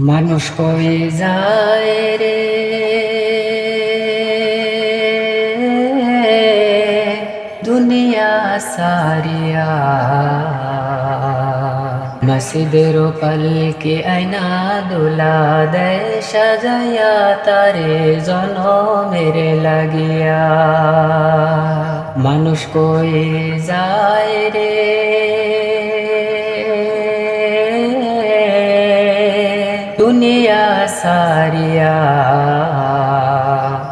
মানুষ কই যায় রে দুনিয়া সারিয়া, মসজিদের পালকি আয়না দুলা দেয় সাজাইয়া তারে জনমের লাগিয়া। মানুষ কই যায় রে দুনিয়া সারিয়া,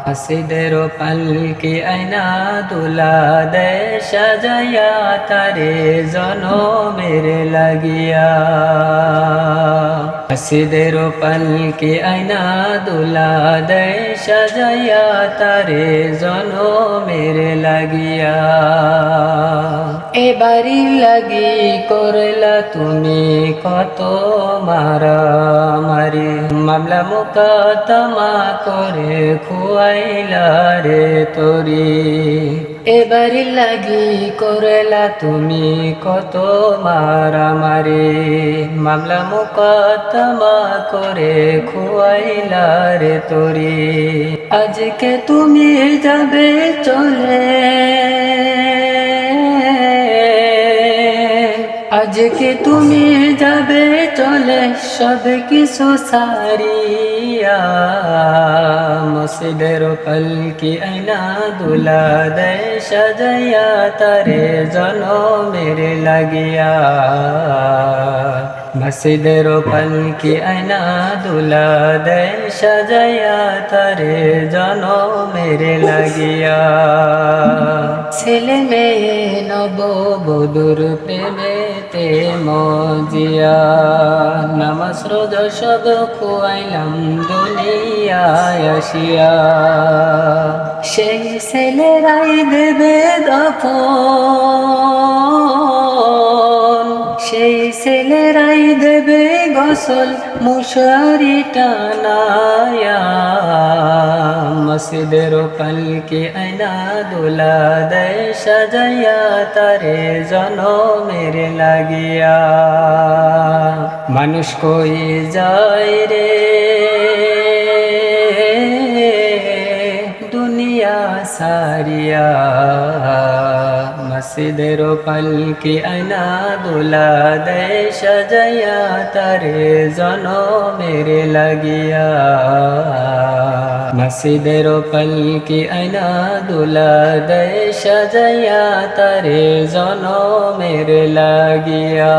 মসজিদের পালকি আয়না দুলা দেয় সাজাইয়া তারে জনমের লাগিয়া। মসজিদের পালকি আয়না দুলা দেয় সাজাইয়া তারে জনমের লাগিয়া। এবারি লাগি করলা তুমি কত মারামারি, মামলা মুকদ্দমা করে খুয়াইলা রে তোরি। এবারি লাগি করলা তুমি কত মারামারি, মামলা মুকদ্দমা করে খুয়াইলা রে তোরি। আজকে তুমি যাবে চলে, আজকে তুমি যাবে চলে সব কিছু সারিয়া। মসজিদের পালকি আয়না দুলা দেয় সাজাইয়া তারে জনমের লাগিয়া। মসজিদের পালকি আয়না দুলা দেয় সাজাইয়া তারে জনমের লাগিয়া। ছেলে মেয়ে নব বধুর প্রেমেতে মজিয়া, নামাজ রোজা সব খুয়াইলাম দুনিয়ায় আসিয়া। সেই ছেলেরাই দেবে দাফন, সেই ছেলেরাই দেবে গোসল মুশারি টানায়া। মসজিদের পালকি আয়না দুলা দেয় সাজাইয়া তারে জনমের লাগিয়া। মানুষ কই যায় রে দুনিয়া সারিয়া, মসজিদের পালকি আয়না দুলা দেয় সাজাইয়া তারে জনমের লাগিয়া। মসজিদের পালকি আয়না দুলা দেয় সাজাইয়া তারে জনমের লাগিয়া।